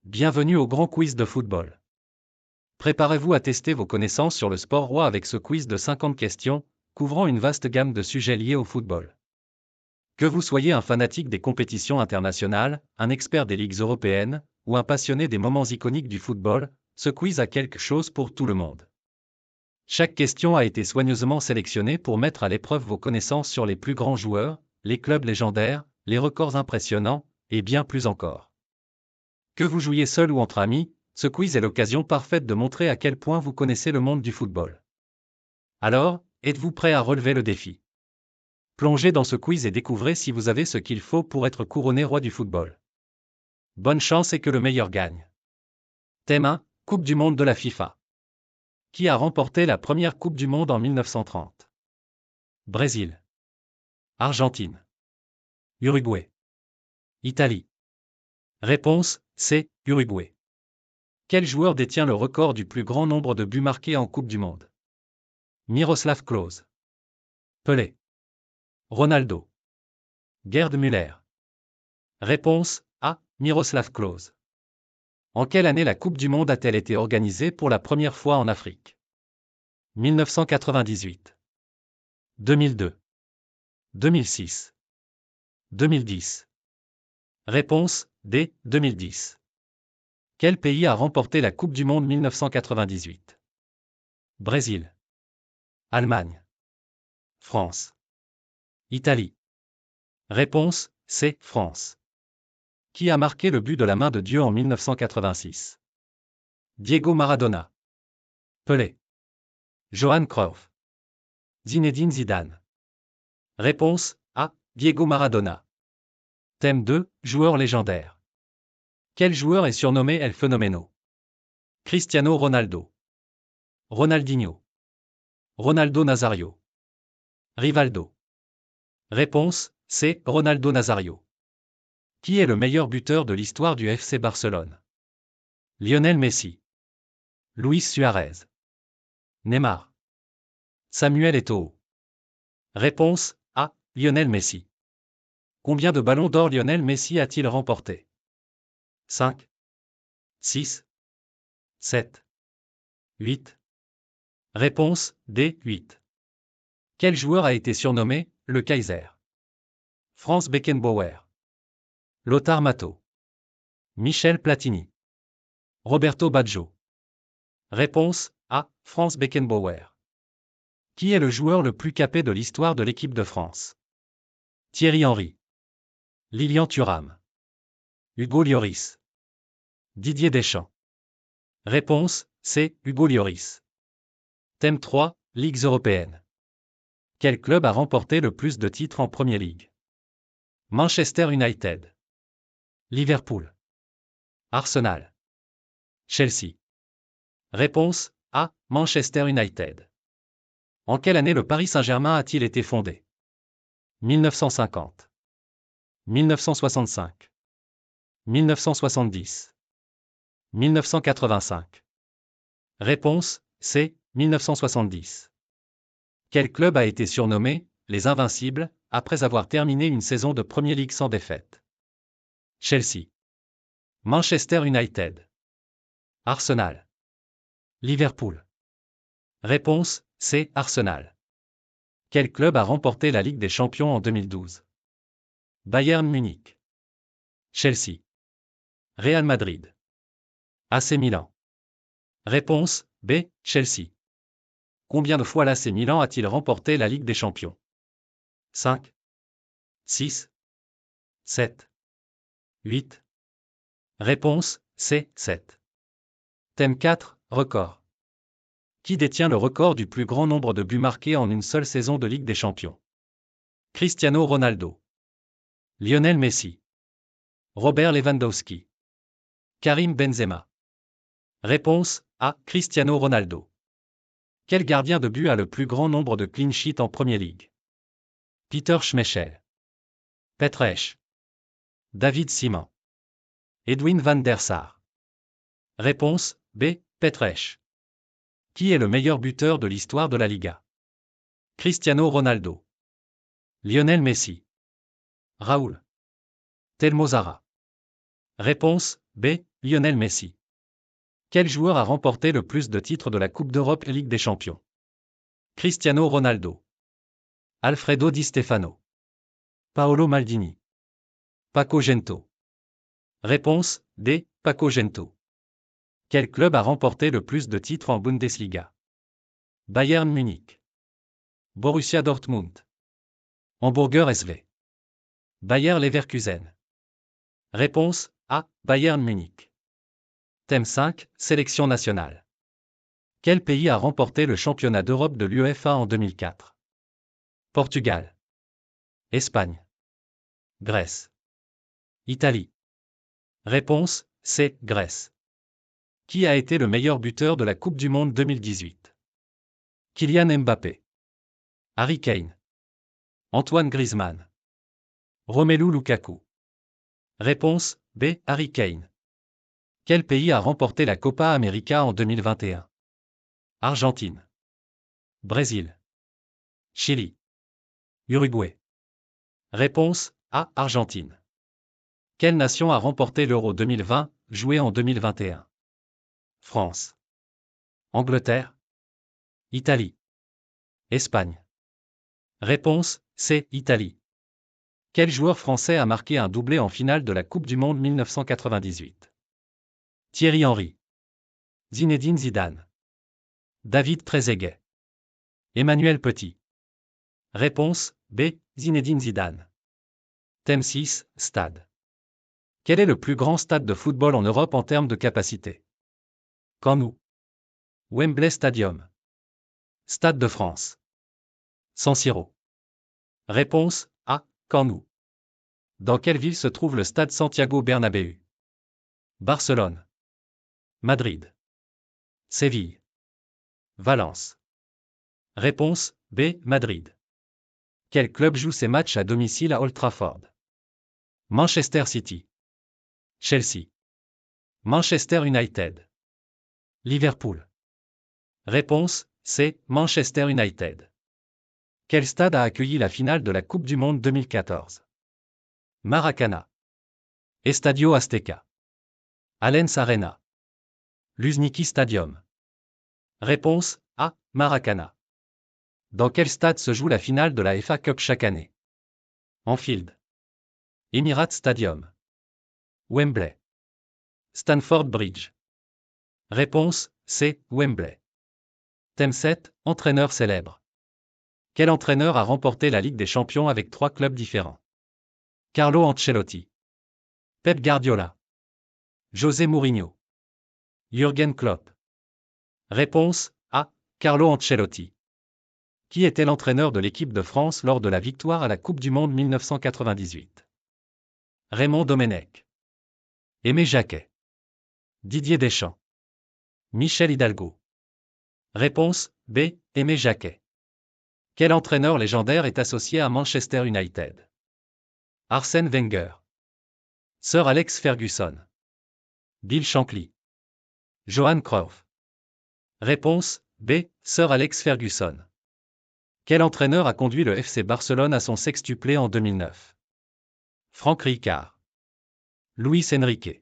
Bienvenue au grand quiz de football. Préparez-vous à tester vos connaissances sur le sport roi avec ce quiz de 50 questions, couvrant une vaste gamme de sujets liés au football. Que vous soyez un fanatique des compétitions internationales, un expert des ligues européennes, ou un passionné des moments iconiques du football, ce quiz a quelque chose pour tout le monde. Chaque question a été soigneusement sélectionnée pour mettre à l'épreuve vos connaissances sur les plus grands joueurs, les clubs légendaires, les records impressionnants, et bien plus encore. Que vous jouiez seul ou entre amis, ce quiz est l'occasion parfaite de montrer à quel point vous connaissez le monde du football. Alors, êtes-vous prêt à relever le défi? Plongez dans ce quiz et découvrez si vous avez ce qu'il faut pour être couronné roi du football. Bonne chance et que le meilleur gagne. Thème 1, Coupe du monde de la FIFA. Qui a remporté la première Coupe du monde en 1930? Brésil. Argentine. Uruguay. Italie. Réponse C. Uruguay. Quel joueur détient le record du plus grand nombre de buts marqués en Coupe du monde? Miroslav Klose. Pelé. Ronaldo. Gerd Müller. Réponse A. Miroslav Klose. En quelle année la Coupe du monde a-t-elle été organisée pour la première fois en Afrique? 1998. 2002. 2006. 2010. Réponse D. 2010. Quel pays a remporté la Coupe du monde 1998? Brésil. Allemagne. France. Italie. Réponse C. France. Qui a marqué le but de la main de Dieu en 1986? Diego Maradona. Pelé. Johan Cruyff. Zinedine Zidane. Réponse A. Diego Maradona. Thème 2, joueurs légendaires. Quel joueur est surnommé El Fenomeno? Cristiano Ronaldo. Ronaldinho. Ronaldo Nazario. Rivaldo. Réponse C. Ronaldo Nazario. Qui est le meilleur buteur de l'histoire du FC Barcelone? Lionel Messi. Luis Suarez. Neymar. Samuel Eto'o. Réponse A. Lionel Messi. Combien de ballons d'or Lionel Messi a-t-il remporté? 5. 6. 7. 8. Réponse D. 8. Quel joueur a été surnommé le Kaiser? Franz Beckenbauer. Lothar Matthau. Michel Platini. Roberto Baggio. Réponse A. Franz Beckenbauer. Qui est le joueur le plus capé de l'histoire de l'équipe de France? Thierry Henry. Lilian Thuram. Hugo Lloris. Didier Deschamps. Réponse C. Hugo Lloris. Thème 3, Ligues européennes. Quel club a remporté le plus de titres en Premier League? Manchester United. Liverpool. Arsenal. Chelsea. Réponse A. Manchester United. En quelle année le Paris Saint-Germain a-t-il été fondé? 1950. 1965. 1970. 1985. Réponse C. 1970. Quel club a été surnommé les Invincibles après avoir terminé une saison de Premier League sans défaite? Chelsea. Manchester United. Arsenal. Liverpool. Réponse C. Arsenal. Quel club a remporté la Ligue des Champions en 2012? Bayern Munich. Chelsea. Real Madrid. AC Milan. Réponse B. Chelsea. Combien de fois l'AC Milan a-t-il remporté la Ligue des Champions? 5. 6. 7. 8. Réponse C. 7. Thème 4, record. Qui détient le record du plus grand nombre de buts marqués en une seule saison de Ligue des Champions? Cristiano Ronaldo. Lionel Messi. Robert Lewandowski. Karim Benzema. Réponse A. Cristiano Ronaldo. Quel gardien de but a le plus grand nombre de clean sheets en Premier League? Peter Schmeichel. Petr. David Seaman. Edwin van der Sar. Réponse B. Petr. Qui est le meilleur buteur de l'histoire de la Liga? Cristiano Ronaldo. Lionel Messi. Raúl. Telmo Zarra. Réponse B. Lionel Messi. Quel joueur a remporté le plus de titres de la Coupe d'Europe et Ligue des Champions? Cristiano Ronaldo. Alfredo Di Stefano. Paolo Maldini. Paco Gento. Réponse D. Paco Gento. Quel club a remporté le plus de titres en Bundesliga? Bayern Munich. Borussia Dortmund. Hamburger SV. Bayer Leverkusen. Réponse A. Bayern Munich. Thème 5. Sélection nationale. Quel pays a remporté le championnat d'Europe de l'UEFA en 2004? Portugal. Espagne. Grèce. Italie. Réponse C. Grèce. Qui a été le meilleur buteur de la Coupe du Monde 2018? Kylian Mbappé. Harry Kane. Antoine Griezmann. Romelu Lukaku. Réponse B. Harry Kane. Quel pays a remporté la Copa América en 2021? Argentine. Brésil. Chili. Uruguay. Réponse A. Argentine. Quelle nation a remporté l'Euro 2020, joué en 2021? France. Angleterre. Italie. Espagne. Réponse C. Italie. Quel joueur français a marqué un doublé en finale de la Coupe du Monde 1998? Thierry Henry. Zinedine Zidane. David Trezeguet. Emmanuel Petit. Réponse B. Zinedine Zidane. Thème 6. Stade. Quel est le plus grand stade de football en Europe en termes de capacité? Camp Nou. Wembley Stadium. Stade de France. San Siro. Réponse A. Camp Nou. Dans quelle ville se trouve le stade Santiago Bernabéu? Barcelone. Madrid. Séville. Valence. Réponse B. Madrid. Quel club joue ses matchs à domicile à Old Trafford? Manchester City. Chelsea. Manchester United. Liverpool. Réponse C. Manchester United. Quel stade a accueilli la finale de la Coupe du Monde 2014? Maracana. Estadio Azteca. Allianz Arena. Luzhniki Stadium. Réponse A. Maracana. Dans quel stade se joue la finale de la FA Cup chaque année? Anfield. Emirates Stadium. Wembley. Stamford Bridge. Réponse C. Wembley. Thème 7. Entraîneur célèbre. Quel entraîneur a remporté la Ligue des Champions avec 3 clubs différents? Carlo Ancelotti. Pep Guardiola. José Mourinho. Jürgen Klopp. Réponse A. Carlo Ancelotti. Qui était l'entraîneur de l'équipe de France lors de la victoire à la Coupe du Monde 1998? Raymond Domenech. Aimé Jacquet. Didier Deschamps. Michel Hidalgo. Réponse B. Aimé Jacquet. Quel entraîneur légendaire est associé à Manchester United? Arsène Wenger. Sir Alex Ferguson. Bill Shankly. Johan Cruyff. Réponse B. Sir Alex Ferguson. Quel entraîneur a conduit le FC Barcelone à son sextuplé en 2009? Franck Rijkaard. Luis Enrique.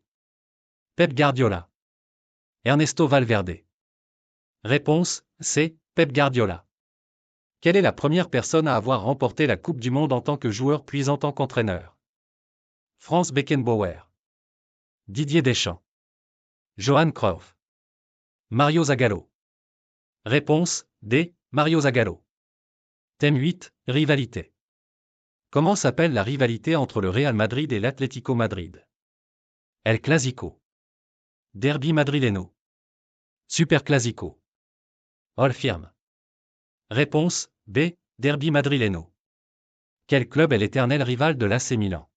Pep Guardiola. Ernesto Valverde. Réponse C. Pep Guardiola. Quelle est la première personne à avoir remporté la Coupe du Monde en tant que joueur puis en tant qu'entraîneur? Franz Beckenbauer. Didier Deschamps. Johan Cruyff. Mario Zagallo. Réponse D. Mario Zagallo. Thème 8. Rivalité. Comment s'appelle la rivalité entre le Real Madrid et l'Atlético Madrid? El Clásico. Derby madrileno. Superclásico. All Firm. Réponse B. Derby madrileno. Quel club est l'éternel rival de l'AC Milan?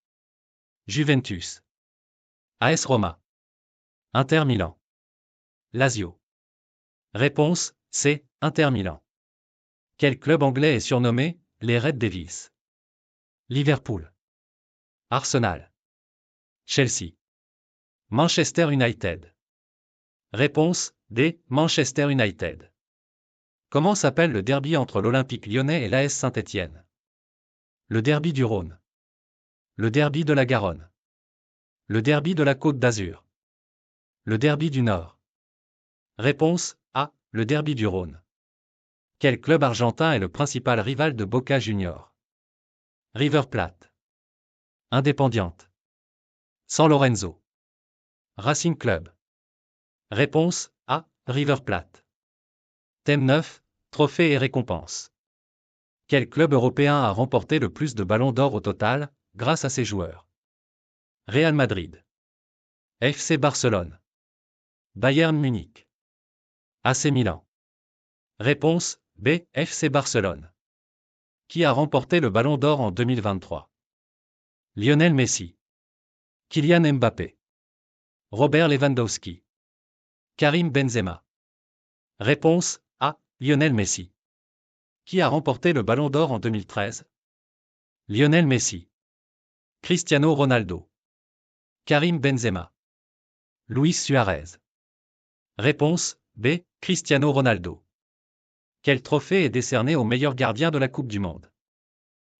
Juventus. AS Roma. Inter Milan. Lazio. Réponse C. Inter Milan. Quel club anglais est surnommé les Red Devils? Liverpool. Arsenal. Chelsea. Manchester United. Réponse D. Manchester United. Comment s'appelle le derby entre l'Olympique lyonnais et l'AS Saint-Étienne? Le derby du Rhône. Le derby de la Garonne. Le derby de la Côte d'Azur. Le derby du Nord. Réponse A. Le derby du Rhône. Quel club argentin est le principal rival de Boca Juniors? River Plate. Independiente. San Lorenzo. Racing Club. Réponse A. River Plate. Thème 9. Trophées et récompenses. Quel club européen a remporté le plus de ballons d'or au total, grâce à ses joueurs? Real Madrid. FC Barcelone. Bayern Munich. AC Milan. Réponse B. FC Barcelone. Qui a remporté le ballon d'or en 2023? Lionel Messi. Kylian Mbappé. Robert Lewandowski. Karim Benzema. Réponse A. Lionel Messi. Qui a remporté le ballon d'or en 2013? Lionel Messi. Cristiano Ronaldo. Karim Benzema. Luis Suarez. Réponse B. Cristiano Ronaldo. Quel trophée est décerné au meilleur gardien de la Coupe du Monde?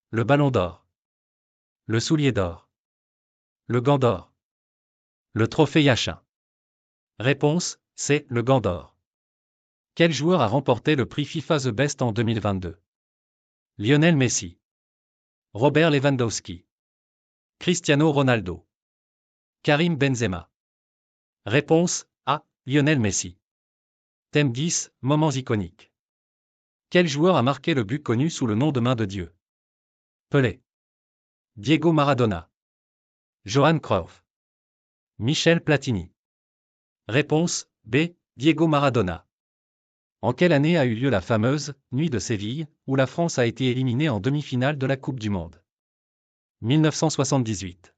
Le ballon d'or. Le soulier d'or. Le gant d'or. Le trophée Yashin. Réponse C. Le gant d'or. Quel joueur a remporté le prix FIFA The Best en 2022? Lionel Messi. Robert Lewandowski. Cristiano Ronaldo. Karim Benzema. Réponse A. Lionel Messi. Thème 10. Moments iconiques. Quel joueur a marqué le but connu sous le nom de main de Dieu? Pelé. Diego Maradona. Johan Cruyff. Michel Platini. Réponse B. Diego Maradona. En quelle année a eu lieu la fameuse « Nuit de Séville » où la France a été éliminée en demi-finale de la Coupe du Monde? 1978.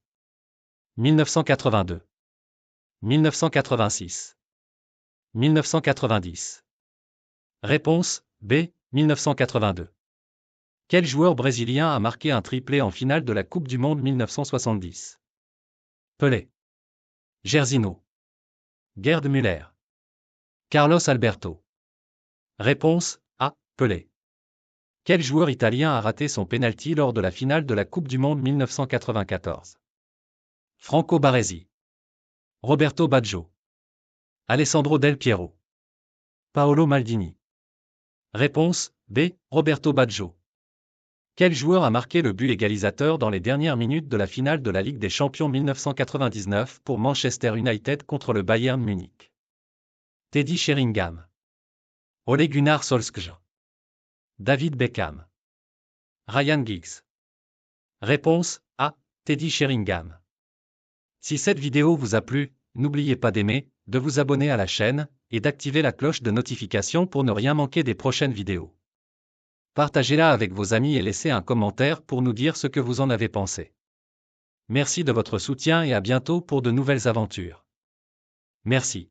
1982. 1986. 1990. Réponse B. 1982. Quel joueur brésilien a marqué un triplé en finale de la Coupe du Monde 1970? Pelé. Jairzinho. Gerd Müller. Carlos Alberto. Réponse A. Pelé. Quel joueur italien a raté son pénalty lors de la finale de la Coupe du Monde 1994? Franco Baresi. Roberto Baggio. Alessandro Del Piero. Paolo Maldini. Réponse B. Roberto Baggio. Quel joueur a marqué le but égalisateur dans les dernières minutes de la finale de la Ligue des Champions 1999 pour Manchester United contre le Bayern Munich? Teddy Sheringham. Ole Gunnar Solskjaer. David Beckham. Ryan Giggs. Réponse A. Teddy Sheringham. Si cette vidéo vous a plu, n'oubliez pas d'aimer, de vous abonner à la chaîne, et d'activer la cloche de notification pour ne rien manquer des prochaines vidéos. Partagez-la avec vos amis et laissez un commentaire pour nous dire ce que vous en avez pensé. Merci de votre soutien et à bientôt pour de nouvelles aventures. Merci.